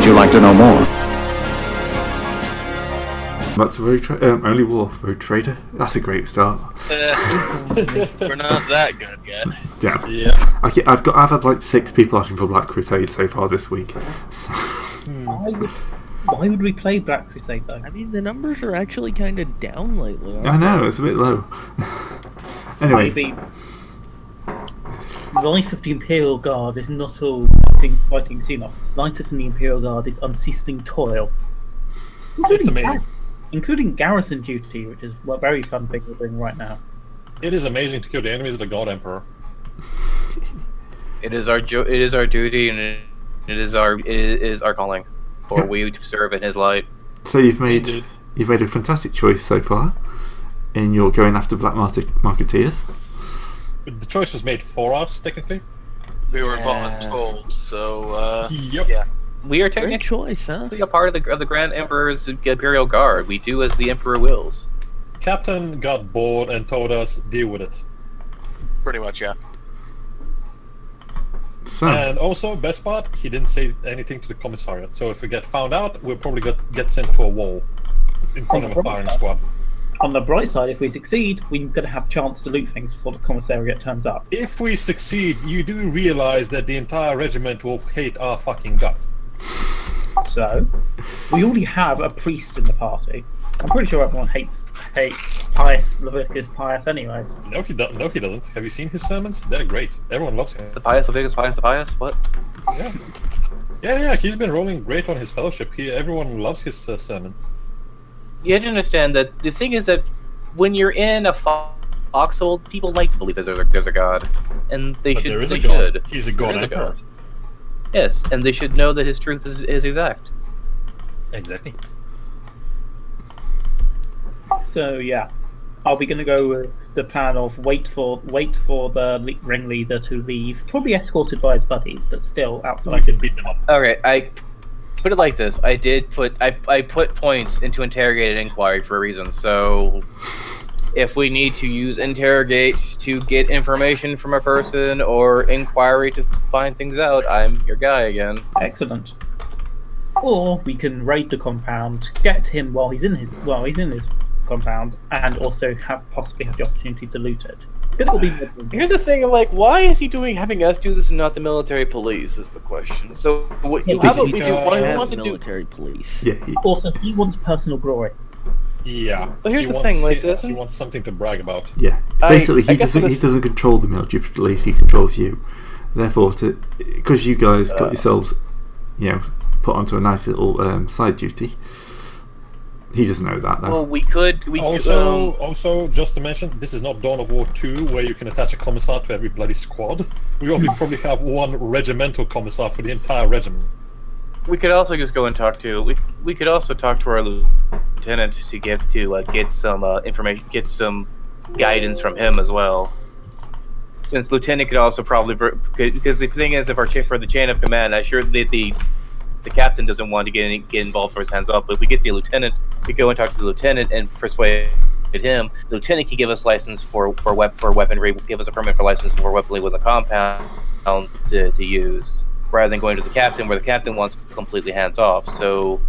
you like to know more? That's a only war road trader. That's a great start. We're not that good yet. Yeah. I've had like 6 people asking for Black Crusade so far this week. So. Why would we play Black Crusade though? I mean, the numbers are actually kind of down lately. I know, it's a bit low. Anyway. Maybe the Life of the Imperial Guard is not all fighting Xenos. Life of the Imperial Guard is unceasing toil. It's amazing. Including garrison duty, which is a very fun thing we're doing right now. It is amazing to kill the enemies of the God Emperor. It is our duty, and it is our calling, for we to serve in His light. So you've made a fantastic choice so far, in your going after black marketeers. The choice was made for us, technically. We were voluntold, so Yep. yeah. We are Great technically choice, huh? a part of the Grand Emperor's Imperial Guard. We do as the Emperor wills. Captain got bored and told us, deal with it. Pretty much, yeah. So. And also, best part, he didn't say anything to the commissariat. So if we get found out, we'll probably get sent to a wall in front of a firing squad. On the bright side, if we succeed, we're going to have a chance to loot things before the commissariat turns up. If we succeed, you do realize that the entire regiment will hate our fucking guts. So, we already have a priest in the party. I'm pretty sure everyone hates Pius Leviticus Pius anyways. No, he doesn't. Have you seen his sermons? They're great. Everyone loves him. The Pius, the biggest Pius, the Pius? What? Yeah. He's been rolling great on his fellowship. Everyone loves his sermon. You have to understand that the thing is that when you're in a foxhole, people like to believe that there's a god, and they But should. there is They a god. should. He's a god There is a emperor. god. Yes, and they should know that his truth is exact. Exactly. So yeah, are we going to go with the plan of wait for the ringleader to leave, probably escorted by his buddies, but still We outside? can beat them up. Okay, I put it like this. I put points into interrogated inquiry for a reason. So, if we need to use interrogate to get information from a person or inquiry to find things out, I'm your guy again. Excellent. Or we can raid the compound, get him while he's in his compound, and also possibly have the opportunity to loot it. It'll be Here's the thing, like, why is he having us do this and not the military police? Is the question. So what you Yeah, have what we do. What he Have wants to do. military police. Yeah. Also, he wants personal glory. Yeah. But here's He the wants- thing, like, he doesn't- wants something to brag about. Yeah. I Basically, guess he doesn't control the military police. He controls you. Therefore, because you guys got yourselves, put onto a nice little side duty. He doesn't know that, though. Well, we could. Also, just to mention, this is not Dawn of War 2, where you can attach a commissar to every bloody squad. We only probably have one regimental commissar for the entire regiment. We could also just go and talk to. We could also talk to our lieutenant to get some information, get some guidance from him as well. Since lieutenant could also probably, because the thing is, if for the chain of command, I'm sure that the captain doesn't want to get involved for his hands up. But if we get the lieutenant, we go and talk to the lieutenant and persuade him. The lieutenant can give us license for weaponry, give us a permit for license for weaponry with a compound to use, rather than going to the captain, where the captain wants completely hands off. So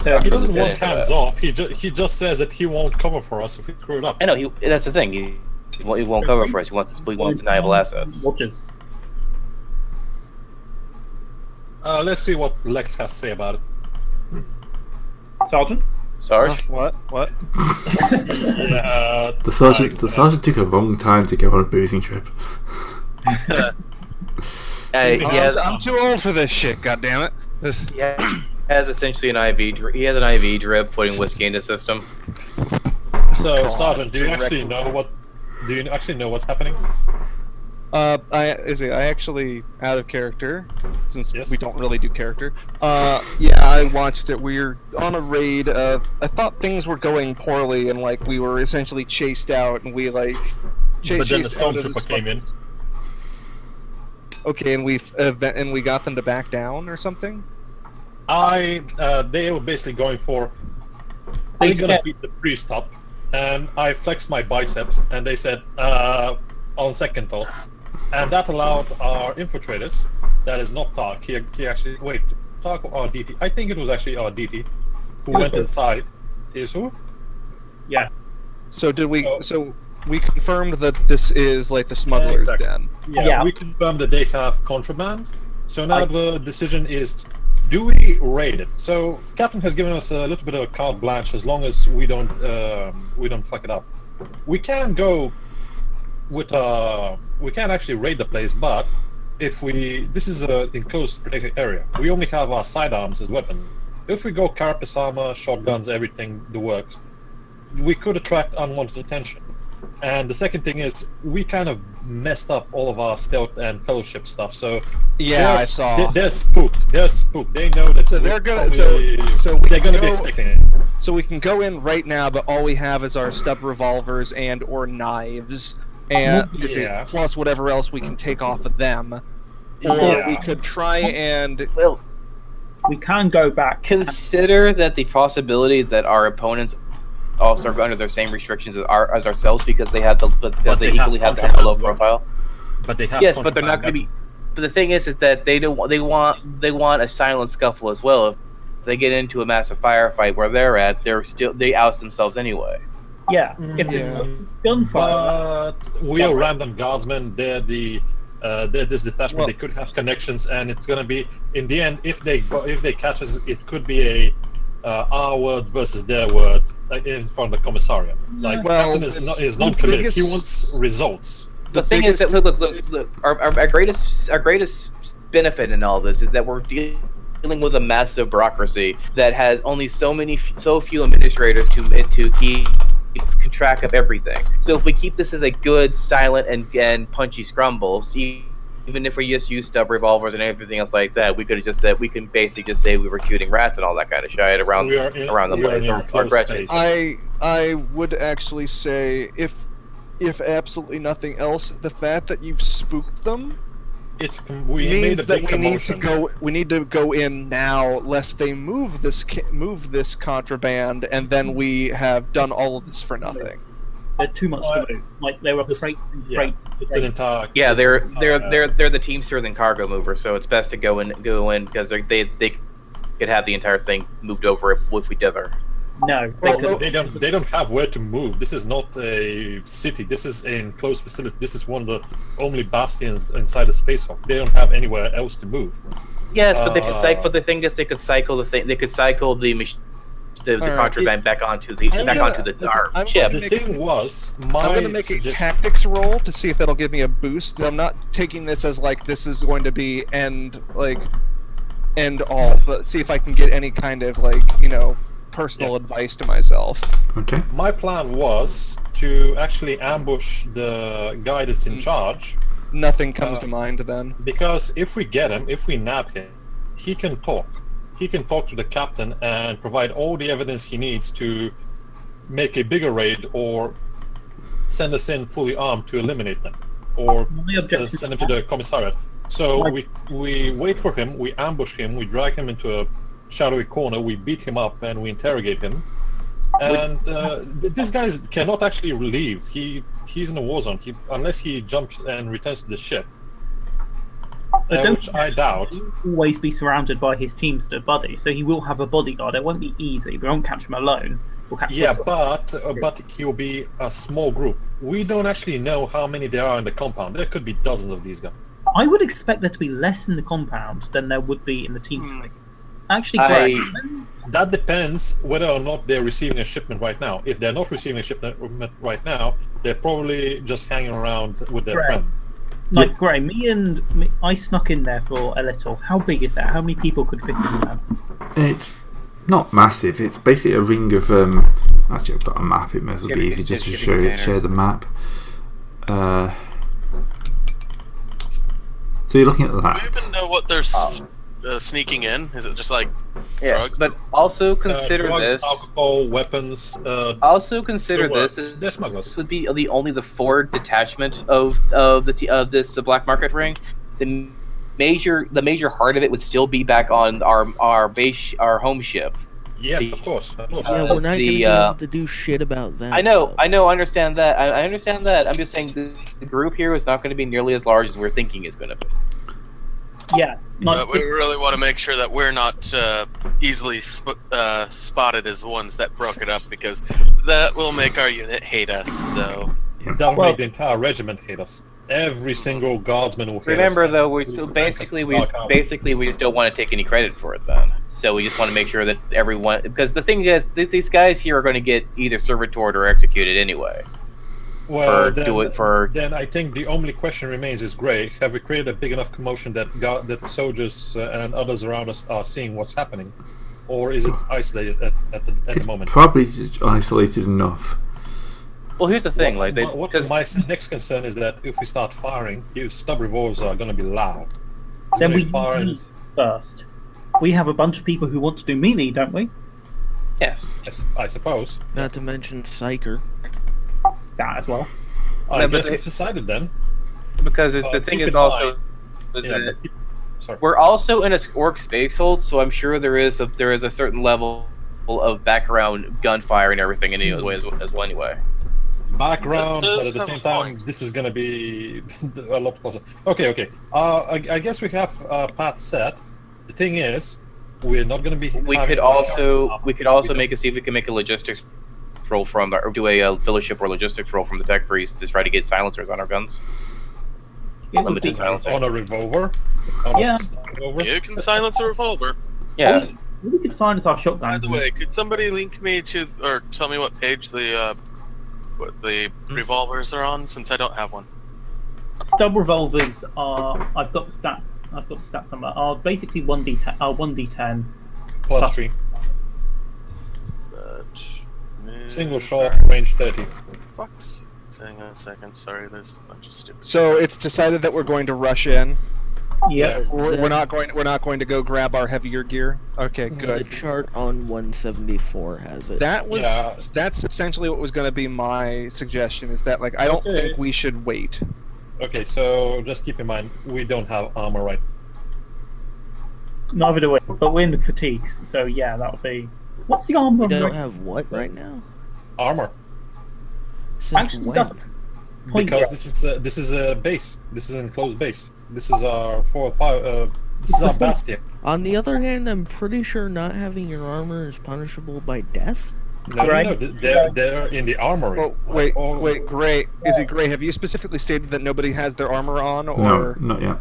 He doesn't want hands off. He just says that he won't cover for us if we screw it up. I know that's the thing. He won't cover for us. He wants deniable assets. Watches. Let's see what Lex has to say about it. Sergeant? Sorry. What? Yeah, The sergeant took a long time to go on a boozing trip. I'm too old for this shit. God damn it! He has essentially an IV. He has an IV drip putting whiskey in his system. So, Sergeant, do you actually know what's happening? I actually out of character, since Yes. we don't really do character. Yeah, I watched it. We're on a raid. I thought things were going poorly, and like we were essentially chased out, and we like But then the chased out of stormtrooper this came in. Okay, and we got them to back down or something. They were basically going for. They're gonna beat the priest up, and I flexed my biceps, and they said, on second thought. And that allowed our infiltrators, that is not Tark, he actually, wait, Taco or DT? I think it was actually DT who went inside. Is who? So did we? Oh. So we confirmed that this is like the smuggler's Exactly. den. Yeah. We confirmed that they have contraband. So now the decision is, do we raid it? So Captain has given us a little bit of carte blanche as long as we don't fuck it up. We can go with we can actually raid the place, but if this is an enclosed protected area, we only have our sidearms as weapons. If we go carapace armor, shotguns, everything, the works, we could attract unwanted attention. And the second thing is, we kind of messed up all of our stealth and fellowship stuff. So Yeah, I saw. they're spooked. They're spooked. They know that. So they're gonna. probably- So we they're can gonna be go- expecting it. So we can go in right now, but all we have is our stub revolvers and or knives, and Yeah. plus whatever else we can take off of them. Or Yeah. we could try and Well, We can go back. consider that the possibility that our opponents also are under the same restrictions as ourselves because they have because they they have equally have a contraband. low profile. But they have. Yes, but they're not going to contraband. be. But the thing is that they want a silent scuffle as well. If they get into a massive firefight where they're at, they oust themselves anyway. Yeah. If Yeah. there's gunfire, But we are random guardsmen. They're this detachment. Well- They could have connections, and it's gonna be in the end. If they catch us, it could be our word versus their word in front of the commissariat. Like Well, Captain is non-committed. He biggest- wants results. The thing is that look, our greatest benefit in all this is that we're dealing with a massive bureaucracy that has only so few administrators to keep track of everything. So if we keep this as a good, silent, and punchy scrumble, even if we just use stub revolvers and everything else like that, we could have just said we can basically just say we were shooting rats and all that kind of shit around We are the we are place in or enclosed Gretchen. space. I would actually say if absolutely nothing else, the fact that you've spooked them We made a means that big commotion. we need to go in now, lest they move this contraband, and then we have done all of this for nothing. there's too much to do. Like there were This- freights and Yeah, freights. it's an entire. Yeah, it's they're an entire- the Teamsters and cargo movers, so it's best to go in because they could have the entire thing moved over if we dither. No, Well, because They don't have where to move. This is not a city. This is an enclosed facility. This is one of the only bastions inside the space hawk. They don't have anywhere else to move. Yes, but they could Uh, cycle. But the thing is, they could cycle the thing. They could cycle the Alright, contraband back onto the I'm gonna- ship. The thing was, I'm gonna make a tactics roll to see if that'll give me a boost. I'm not taking this as like this is going to be end all, but see if I can get any kind of personal advice to myself. Okay. My plan was to actually ambush the guy that's in charge, Nothing comes to mind then. because if we get him, if we nab him, he can talk. He can talk to the captain and provide all the evidence he needs to make a bigger raid or send us in fully armed to eliminate them, or My objective- send them to the commissariat. So My- we wait for him, we ambush him, we drag him into a shadowy corner, we beat him up, and we interrogate him. And this guy cannot actually leave. He's in a war zone. Unless he jumps and returns to the ship, which I doubt. he'll always be surrounded by his Teamster buddy, so he will have a bodyguard. It won't be easy. We won't catch him alone. We'll catch Yeah, this one. but he'll be a small group. We don't actually know how many there are in the compound. There could be dozens of these guys. I would expect there to be less in the compound than there would be in the Teamster. Actually, I- Greg, That depends whether or not they're receiving a shipment right now. If they're not receiving a shipment right now, they're probably just hanging around with their Right. friend. like Gray, I snuck in there for a little. How big is that? How many people could fit in there? It's not massive. It's basically a ring of. Actually, I've got a map. It may as well be easy just to share the map. So you're looking at Do we that. even know what they're sneaking in? Is it just like Yeah, drugs? but also consider Drugs, this. alcohol, weapons. Also consider the this. works. They're smugglers. This would be only the forward detachment of this black market ring. The major heart of it would still be back on our base, our home ship. Yes, of course. Of course. Yeah, we're not gonna the, be able to do shit about that. I know, though. I understand that. I understand that. I'm just saying the group here is not going to be nearly as large as we're thinking it's going to be. Yeah. Like, But we really want to make sure that we're not easily spotted as ones that broke it up, because that will make our unit hate us. So That'll Well- make the entire regiment hate us. Every single guardsman will hate Remember, us. though, we just don't want to take any credit for it. Then, so we just want to make sure that everyone, because the thing is, these guys here are going to get either servitored or executed anyway. Well, for then I think the only question remains is, Gray, have we created a big enough commotion that the soldiers and others around us are seeing what's happening? Or is it isolated at the moment? Probably isolated enough. Well, here's the thing, like, My next concern is that if we start firing, stub revolvers are going to be loud. It's then gonna we be firing. need first. We have a bunch of people who want to do melee, don't we? yes. I suppose. Not to mention Psyker. That as well. I No, but guess it's decided then. Because the thing keep is in also mind- is Yeah, that but sorry. we're also in a orc space hold, so I'm sure there is a certain level of background gunfire and everything anyway as well anyway. Background, That but does at the have same a time, point. this is going to be a lot closer. Okay. I guess we have path set. The thing is, we're not going to be. We having could a- also we see if we can make a logistics roll from, or do a fellowship or logistics roll from the tech priest to try to get silencers on our guns. It would Limited be, silencing. on a revolver. On a Yeah. revolver. you can silence a revolver. Yeah. we could silence our shotguns. By the way, could somebody link me to, or tell me what page the revolvers are on, since I don't have one? Stub revolvers are. I've got the stats. Number. Are basically 1d10. 1d10. Plus 3. But, Single shot, range 30. Fuck's. Hang on a second. Sorry, there's a bunch of stupid. So it's decided that we're going to rush in. Yeah. We're not going to go grab our heavier gear. Okay, The good. chart on 174 has it. That's essentially what was going to be my suggestion. Is that, like, I don't Okay. think we should wait. Okay, so just keep in mind, we don't have armor right. Neither do we. But we're in the fatigues, so yeah, that would be. What's the armor? We of don't the- have what right now? Armor, Since Actually, when? doesn't. Point because break. this is a base. This is an enclosed base. This is our 4 or 5. This is our bastion. On the other hand, I'm pretty sure not having your armor is punishable by death. No, Right. they're in the armory. Well, wait, Oh, Gray. Is it Gray? Have you specifically stated that nobody has their armor on, No, or not yet.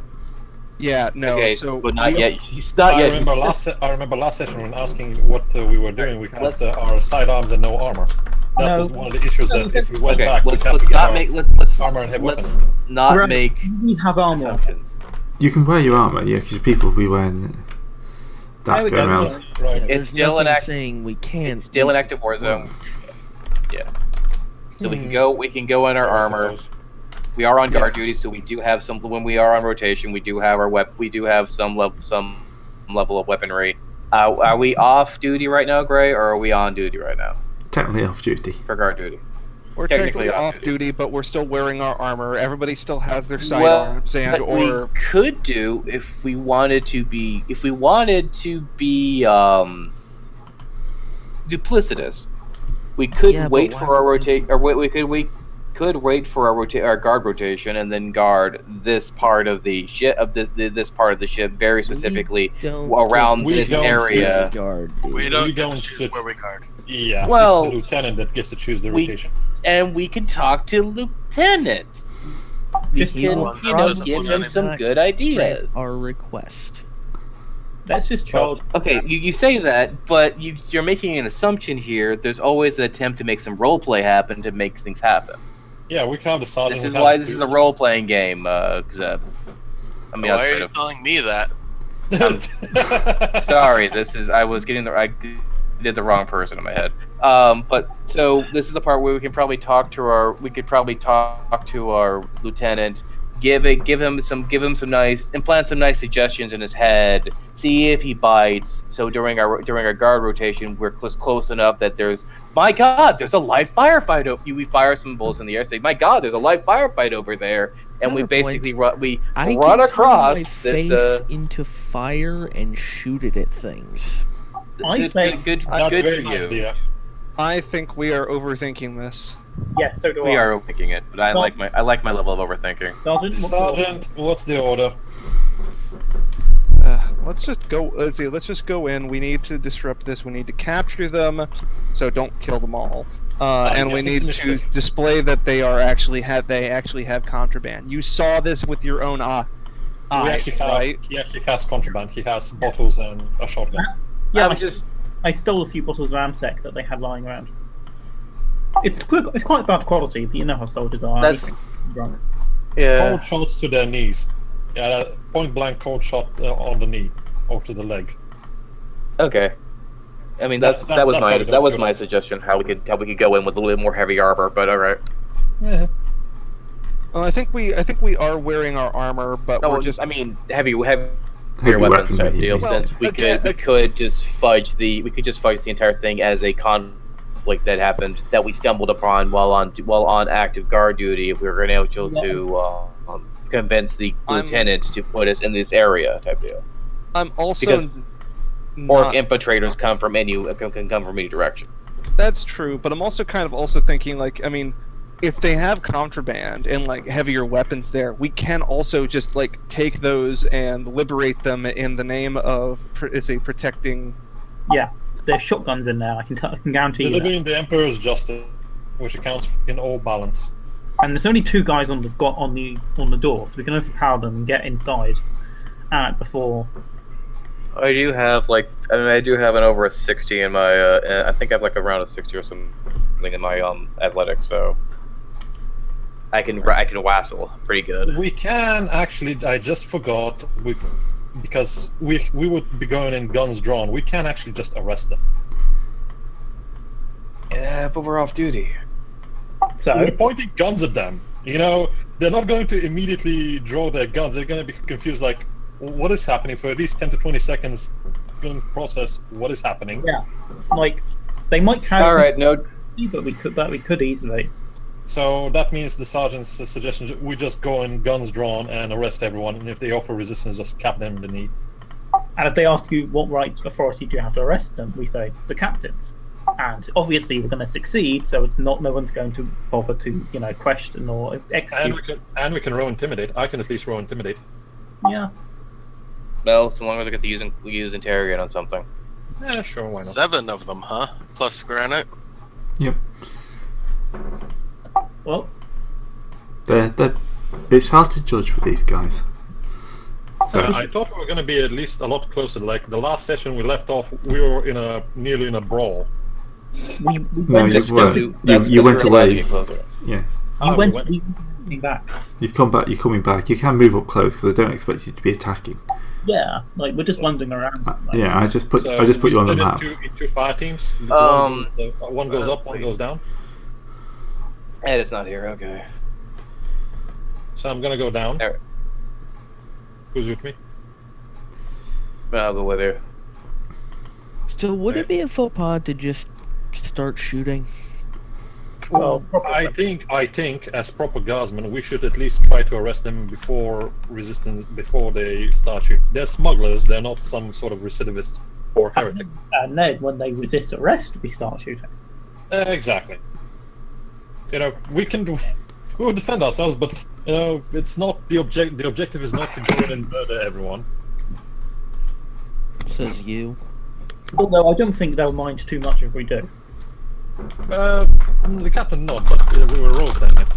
yeah, no? Okay, So but not we- yet. He's not I yet. remember last session when asking what we were doing. We had Let's- our sidearms and no armor. That No. was one of the issues that if we went Okay, back, we'd have let's to get not our make let's armor and heavy let's weapons. not Right. make We have armor. assumptions. You can wear your armor, yeah, because people will be wearing There that we going go. around. Right. Yeah, It's there's still an nothing act- saying we can't. It's still an we active war zone. won't. So we can go in our armor. We are on guard duty, so we do have some. When we are on rotation, we do have our we do have some level of weaponry. Are we off duty right now, Gray, or are we on duty right now Technically off duty. for guard duty? We're technically technically off off duty, but we're still wearing our armor. Everybody still has their sidearms and what we could do if we wanted to be duplicitous, we could Yeah, but wait why for our would we- rotate, or we could wait for our guard rotation and then guard this part of the ship this part of the ship very specifically Don't around We this don't area. Guard, dude. We don't We get don't to choose shoot. where we guard. Yeah, Well, it's the lieutenant that gets to choose the we- rotation. And we can talk to Lieutenant. We Just can, He you know, doesn't give want him any- some Not good grant ideas. our request. Let's just charge. Okay, you say that, but you're making an assumption here. There's always an attempt to make some role play happen to make things happen. Yeah, we have the sergeant. This is we have why the this is a priest. role playing game, Zeb. I mean, Why outside are you of- telling me that? sorry, I did the wrong person in my head. But so this is the part where we could probably talk to our lieutenant, implant some nice suggestions in his head, see if he bites. So during our guard rotation, we're close enough that there's a live firefight. We fire some bullets in the air, say, "My God, there's a live firefight over there," and we basically run I run can across turn my this. face into fire and shoot it at things. I say good That's for very nice, you. dear. I think we are overthinking this. yes. So do We I. are overthinking it, but I like my level of overthinking. Sergeant. Sergeant, what's the order? let's just go. Let's see. Let's just go in. We need to disrupt this. We need to capture them, so don't kill them all. And we need to display that they actually have contraband. You saw this with your own eye, right? He actually has contraband. He has bottles and a shotgun. Yeah, I stole a few bottles of Amsec that they had lying around. It's quite bad quality, but you know how soldiers are. That's drunk. yeah. Cold shots to their knees. Yeah, point blank cold shot on the knee or to the leg. Okay. I mean that was my suggestion how we could go in with a little more heavy armor, but all right. Yeah. Well, I think we are wearing our armor, but we're just. I mean heavy weapons type weaponry, deal. yeah. Since we could just fudge the entire thing as a conflict that happened that we stumbled upon while on active guard duty. If we were able to convince the lieutenant to put us in this area type deal. I'm also. Or if infiltrators can come from any direction. That's true, but I'm also thinking, like, I mean, if they have contraband and like heavier weapons there, we can also just like take those and liberate them in the name of protecting. Yeah, there's shotguns in there. I can guarantee you. Delivering the Emperor's justice, which accounts in all balance. And there's only 2 guys on the door, so we can overpower them and get inside before. I do have an over a 60 in my. I think I have like around a 60 or something in my athletics, so I can wassail pretty good. We can actually. I just forgot. Because we would be going in guns drawn. We can actually just arrest them. Yeah, but we're off duty. So we're pointing guns at them. You know, they're not going to immediately draw their guns. They're going to be confused, like, what is happening for at least 10 to 20 seconds. Going to process what is happening. Yeah, like they might carry. All right, no. But we could easily. So that means the sergeant's suggestion: we just go in guns drawn and arrest everyone, and if they offer resistance, just cap them in the knee. And if they ask you what right authority do you have to arrest them, we say the captain's. And obviously we're going to succeed, so it's no one's going to bother to question or execute. And we can roll intimidate. I can at least roll intimidate. Yeah. Well, so long as I get to use interrogate on something. Yeah, sure, why not? 7 of them, huh? Plus granite. Yep. Well, it's hard to judge with these guys. So I thought we were going to be at least a lot closer. Like the last session we left off, we were nearly in a brawl. we no, went, you weren't. You went away. Yeah. you went back. You've come back. You're coming back. You can move up close because I don't expect you to be attacking. Yeah, like we're just wandering around. Yeah, I just put you on the map. Into fire teams. One goes up, one goes down. Ed is not here. Okay. So I'm gonna go down. There. Who's with me? I'll go with you. So would it be a faux pas to just start shooting? Well, I think as proper guardsmen, we should at least try to arrest them before they start shooting. They're smugglers. They're not some sort of recidivists or heretic. And then when they resist arrest, we start shooting. Exactly. We will defend ourselves, but it's not the object. The objective is not to go in and murder everyone. Says you. Although I don't think they'll mind too much if we do. The captain not, but we were role playing it.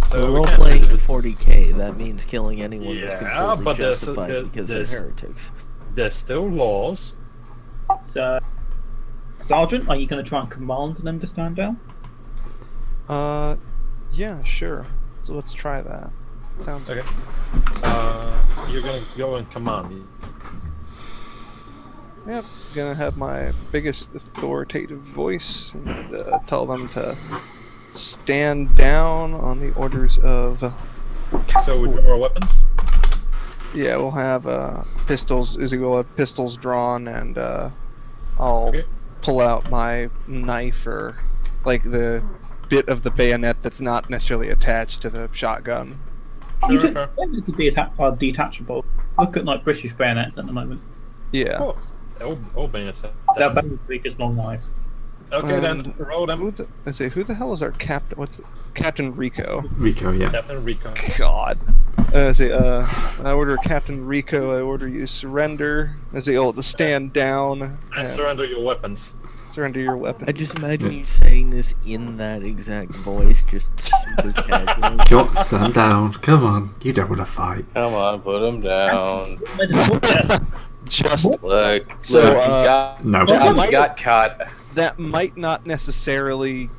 So We're role playing 40k. That means killing anyone is Yeah, completely but justified because they're heretics. There's still laws. So, Sergeant, are you going to try and command them to stand down? Yeah, sure. So let's try that. Sounds Okay. You're gonna go and command. Yep, gonna have my biggest authoritative voice and tell them to stand down on the orders of. So we draw our weapons. Yeah, we'll have pistols. We'll have pistols drawn, and I'll pull out my knife or like the bit of the bayonet that's not necessarily attached to the shotgun. Sure. Bayonets are detachable. Look at like British bayonets at the moment. Yeah. Of course. All bayonets. They're basically just long knives. Okay, then roll them. Let's see, who the hell is our captain? What's Captain Rico? Rico, yeah. Captain Rico. God. Let's see, I order Captain Rico. I order you surrender. Let's see, the stand down. And surrender your weapons. Surrender your weapon. I just imagine you saying this in that exact voice, just super casually. Go on, stand down. Come on. You don't want to fight. Come on, put him down. Yes. Just Look, So, look, No. he got caught. that might not necessarily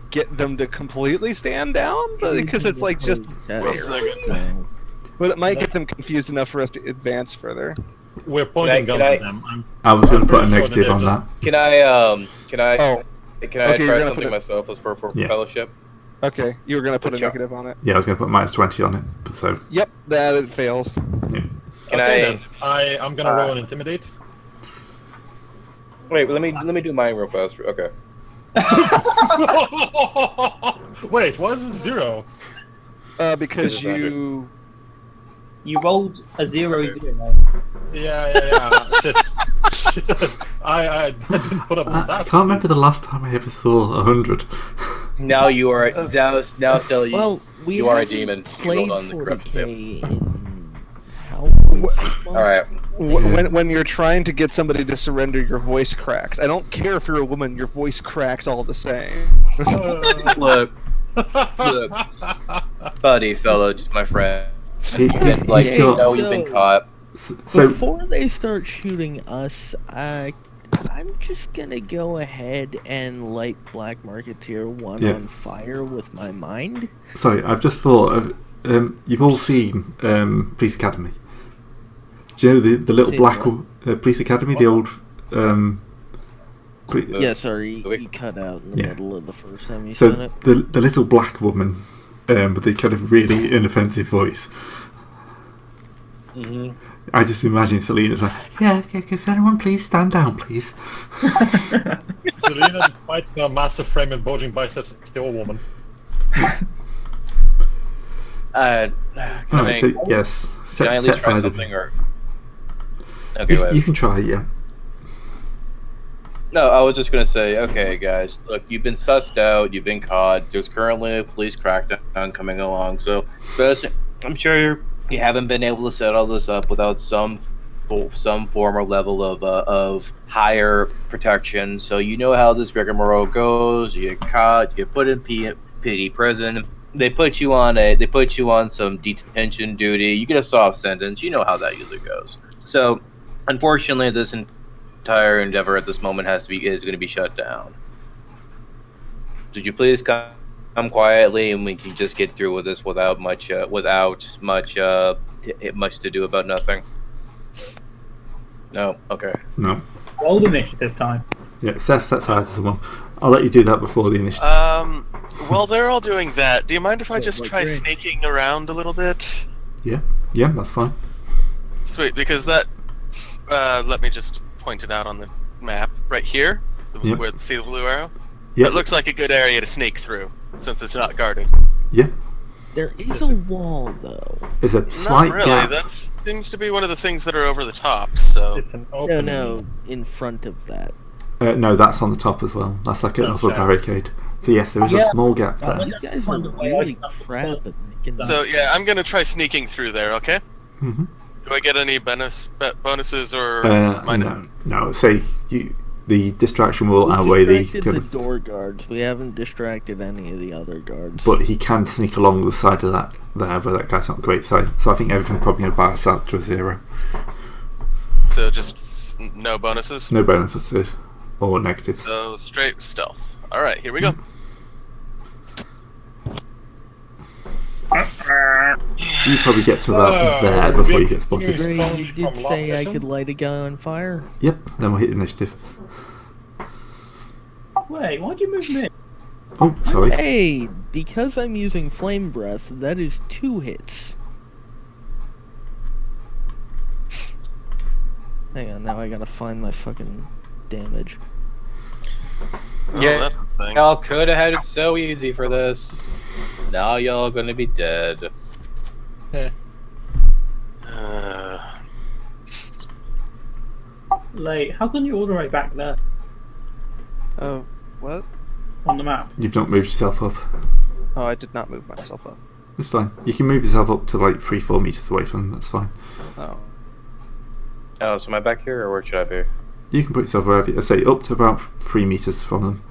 get them to completely stand down, but because it's like just No. but it might get them confused enough for us to advance further. We're pointing Can guns I- at them. I was going I'm to put a pretty sure negative that on they're that. Can I Oh, can I okay, try you're gonna something put it- myself as for Yeah. fellowship? okay, you were gonna put a Good job. negative on it. Yeah, I was going to put -20 on it. So, Yep, that it fails. yeah. Can Okay, I- then. I'm gonna roll an intimidate. Wait, let me do mine real fast. Okay. Wait, why is it 0? Because It's under. You rolled a 0-0. Yeah. Shit. I didn't put up the stats. I can't remember the last time I ever saw 100. Now you are now still you. Well, we You are a haven't demon. You played rolled on the corrupted 40k in how long? 6 months? All right. When you're trying to get somebody to surrender, your voice cracks. I don't care if you're a woman, your voice cracks all the same. Look, buddy, fellow, just my friend. He's Like, he's you got- know you've been caught. So, Before they start shooting us, I'm just gonna go ahead and light Black Marketeer 1 Yeah. on fire with my mind. sorry, I've just thought of, you've all seen Police Academy. Do you know the little Seen black what? Police Academy, the old Yeah, sorry, Wait. you cut out in the Yeah. middle of the first time you so said it. the little black woman with the kind of really inoffensive voice. Mm-hmm. I just imagine Selena's like, yeah, can anyone please stand down, please? Selena, despite her massive frame and bulging biceps, is still a woman. Can Alright, I, so yes, can I at least try fire something or? Okay, you wait. can try, yeah. No, I was just gonna say, okay, guys, look, you've been sussed out, you've been caught. There's currently a police crackdown coming along, so first, I'm sure you haven't been able to set all this up without some form or level of higher protection. So you know how this rigmarole goes. You get caught, you get put in PD prison. They put you on some detention duty. You get a soft sentence. You know how that usually goes. So, unfortunately, this entire endeavor at this moment is going to be shut down. Would you please come quietly, and we can just get through with this without much to do about nothing? No. Okay. No. Roll initiative time. Yeah, Seth set fire to someone. I'll let you do that before the initiative. While they're all doing that, do you mind if I just like try Grinch. sneaking around a little bit? Yeah, that's fine. Sweet, because that. Let me just point it out on the map right here. Yep. Where see the blue arrow? Yeah, It looks like a good area to sneak through, since it's not guarded. yeah. There is a wall, though. There's a slight Not really. gap. That seems to be one of the things that are over the top. So It's an No, opening. no, in front of that. No, that's on the top as well. That's like That's another right. barricade. So yes, there is a Yeah. small gap Well, there. These guys are really crap at making that. So yeah, I'm gonna try sneaking through there. Okay. Mm-hmm. Do I get any bonuses or No, minuses? no. So the distraction will We outweigh the distracted kind the of, door guards. We haven't distracted any of the other guards. but he can sneak along the side of that there, but that guy's not great. So I think everything probably going to balance out to a 0. So just no bonuses. No bonuses or negatives. So straight stealth. All right, here we go. You probably get to about there before you get spotted. Yeah. Ray, From- you did from last say I session? could light a guy on fire. Yep. Then we'll hit initiative. Wait, why'd you move me? Oh, sorry. Hey, because I'm using flame breath, that is 2 hits. Hang on, now I gotta find my fucking damage. Oh, Yeah. that's a thing. Y'all could have had it so easy for this. Now y'all gonna be dead. Like, how can you all the way back there? Oh, what? the map. You've not moved yourself up. Oh, I did not move myself up. It's fine. You can move yourself up to like 3-4 meters away from them. That's fine. Oh. Oh, so am I back here, or where should I be? You can put yourself wherever. I say up to about 3 meters from them.